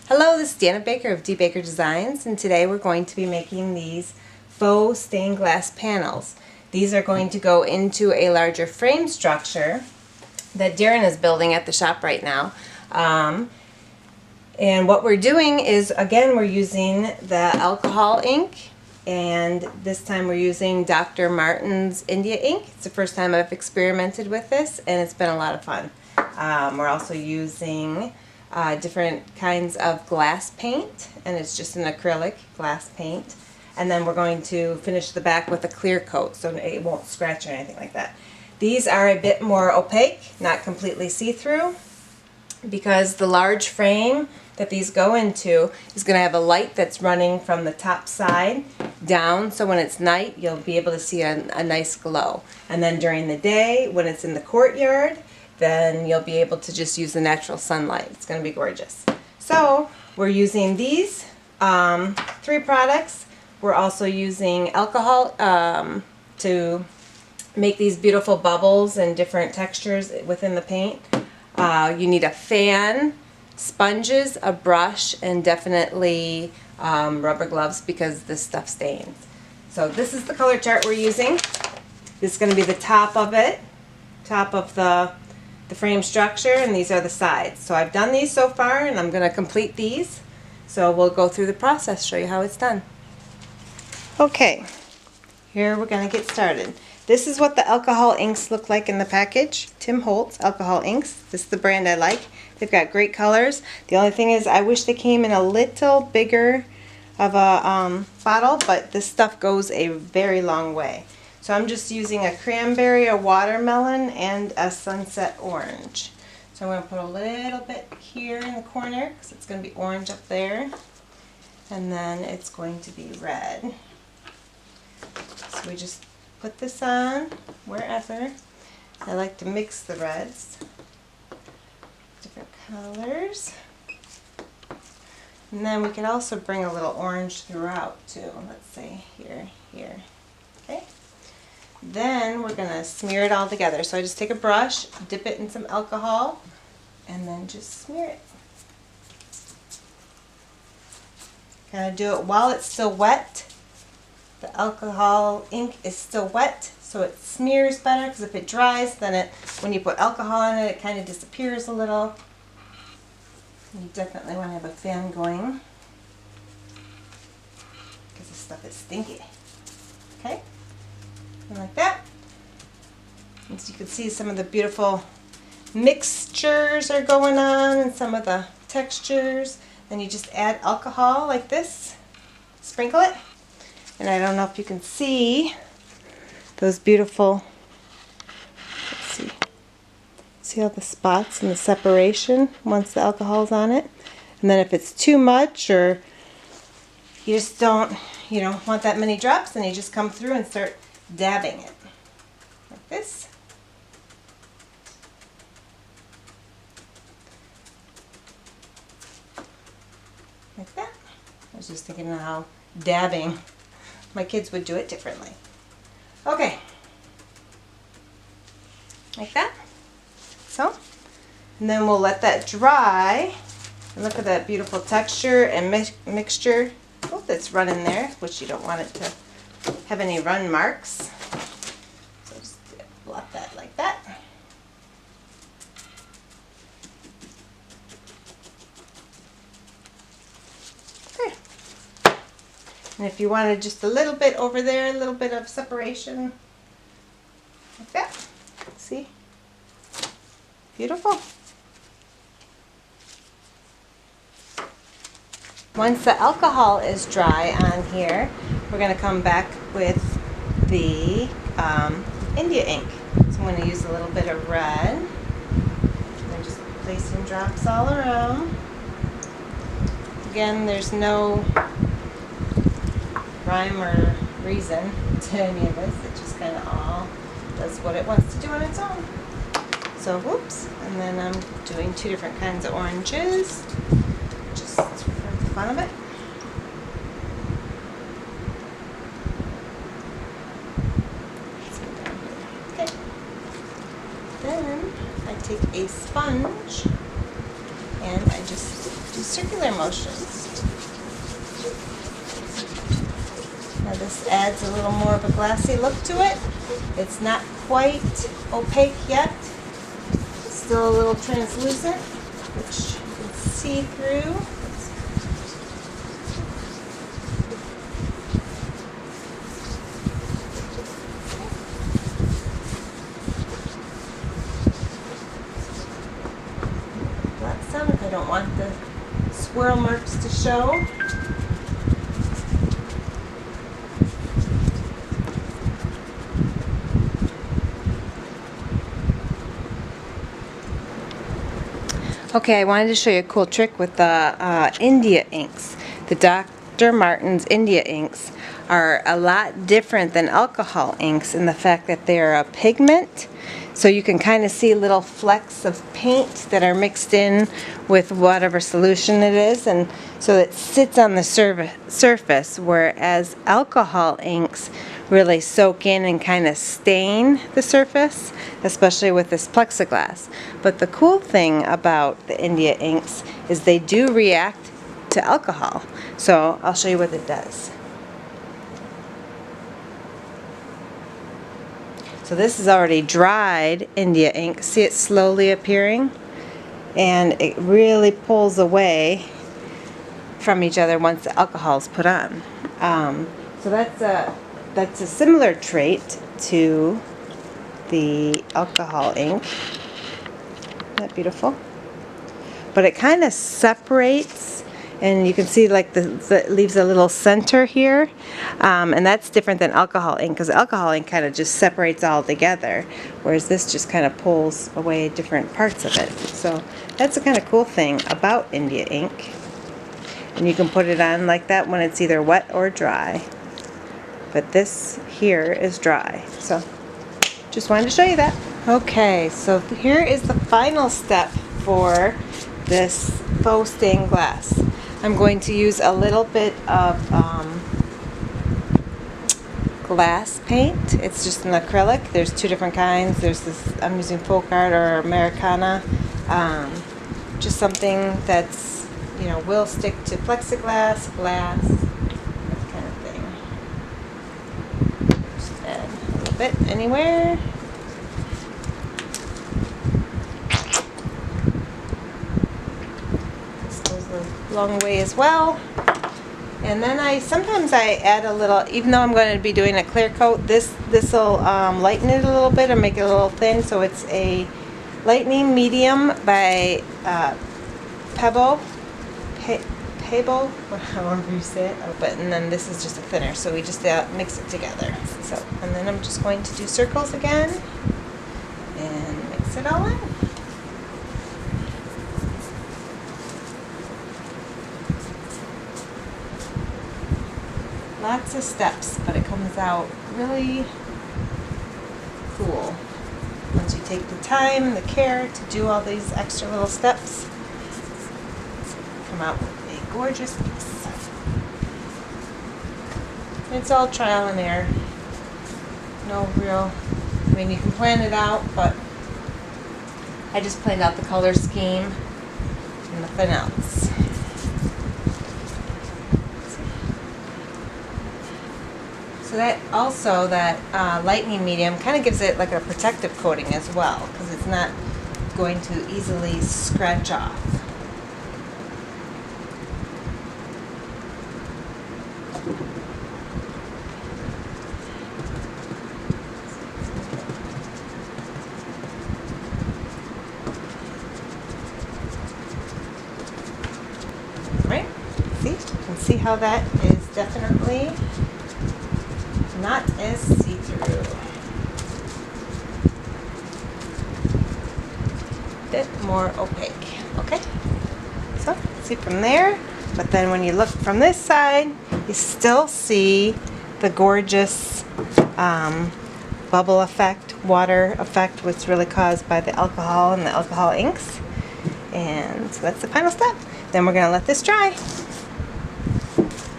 Hello, this is Deanna Baker of dbaker Designs, and today we're going to be making these faux stained glass panels. These are going to go into a larger frame structure that Darren is building at the shop right now. And what we're doing is, again, we're using the alcohol ink, and this time we're using Dr. Martin's India ink. It's the first time I've experimented with this, and it's been a lot of fun. We're also using different kinds of glass paint, and it's just an acrylic glass paint. And then we're going to finish the back with a clear coat so it won't scratch or anything like that. These are a bit more opaque, not completely see-through, because the large frame that these go into is going to have a light that's running from the top side down, so when it's night you'll be able to see a nice glow. And then during the day, when it's in the courtyard, then you'll be able to just use the natural sunlight. It's going to be gorgeous. So we're using these three products. We're also using alcohol to make these beautiful bubbles and different textures within the paint. You need a fan, sponges, a brush, and definitely rubber gloves because this stuff stains. So this is the color chart we're using. This is going to be the top of it, top of the frame structure, and these are the sides. So I've done these so far, and I'm going to complete these. So we'll go through the process, show you how it's done. Okay, here we're going to get started. This is what the alcohol inks look like in the package. Tim Holtz alcohol inks. This is the brand I like. They've got great colors. The only thing is I wish they came in a little bigger of a bottle, but this stuff goes a very long way. So I'm just using a cranberry, a watermelon, and a sunset orange. So I'm going to put a little bit here in the corner because it's going to be orange up there. And then it's going to be red. So we just put this on wherever. I like to mix the reds. Different colors. And then we could also bring a little orange throughout too. Let's say here, here. Okay. Then we're going to smear it all together. So I just take a brush, dip it in some alcohol, and then just smear it. Kind of do it while it's still wet. The alcohol ink is still wet, so it smears better, because if it dries, then when you put alcohol in it, it kind of disappears a little. You definitely want to have a fan going, because this stuff is stinky. Okay? And like that. And so you can see some of the beautiful mixtures are going on and some of the textures. Then you just add alcohol like this, sprinkle it, and I don't know if you can see those beautiful, see all the spots and the separation once the alcohol's on it. And then if it's too much or you just don't want that many drops, then you just come through and start dabbing it like this. Like that. I was just thinking of how dabbing my kids would do it differently. Okay. Like that. So, and then we'll let that dry. And look at that beautiful texture and mixture that's running there, which you don't want it to have any run marks. So just blot that like that. Okay. And if you wanted just a little bit over there, a little bit of separation, like that. See? Beautiful. Once the alcohol is dry on here, we're going to come back with the India ink. So I'm going to use a little bit of red. And just placing drops all around. Again, there's no rhyme or reason to any of this. It just kind of all does what it wants to do on its own. So, whoops. And then I'm doing two different kinds of oranges. Just for the fun of it. Okay. Then I take a sponge and I just do circles. circular motions. Now this adds a little more of a glassy look to it. It's not quite opaque yet. It's still a little translucent, which you can see through. Let some if I don't want the swirl marks to show. Okay, I wanted to show you a cool trick with the India inks. The Dr. Martens India inks are a lot different than alcohol inks in the fact that they're a pigment. So you can kind of see little flecks of paint that are mixed in with whatever solution it is, and so it sits on the surface, whereas alcohol inks really soak in and kind of stain the surface, especially with this plexiglass. But the cool thing about the India inks is they do react to alcohol. So I'll show you what it does. So this is already dried India ink. See it slowly appearing? And it really pulls away from each other once the alcohol is put on. So that's a similar trait to the alcohol ink. Isn't that beautiful? But it kind of separates, and you can see like it leaves a little center here, and that's different than alcohol ink, because alcohol ink kind of just separates all together, whereas this just kind of pulls away different parts of it. So that's the kind of cool thing about India ink. And you can put it on like that when it's either wet or dry. But this here is dry. So just wanted to show you that. Okay, so here is the final step for this faux stained glass. I'm going to use a little bit of glass paint. It's just an acrylic. There's two different kinds. There's this, I'm using Folk Art or Americana. Just something that's, you know, will stick to plexiglass, glass, that kind of thing. Just add a little bit anywhere. This goes a long way as well. And then sometimes I add a little, even though I'm going to be doing a clear coat, this will lighten it a little bit and make it a little thin. So it's a lightening medium by Pebble, however you say it. And then this is just a thinner, so we just mix it together. So, and then I'm just going to do circles again and mix it all in. Lots of steps, but it comes out really cool. Once you take the time, the care to do all these extra little steps, come out with a gorgeous piece. It's all trial and error. No real, I mean, you can plan it out, but I just planned out the color scheme and nothing else. So that lightening medium kind of gives it like a protective coating as well, because it's not going to easily scratch off. Right? See? You can see how that is definitely not as see-through. Bit more opaque. Okay? So, see from there, but then when you look from this side, you still see the gorgeous bubble effect, water effect, which is really caused by the alcohol and the alcohol inks. And so that's the final step. Then we're going to let this dry.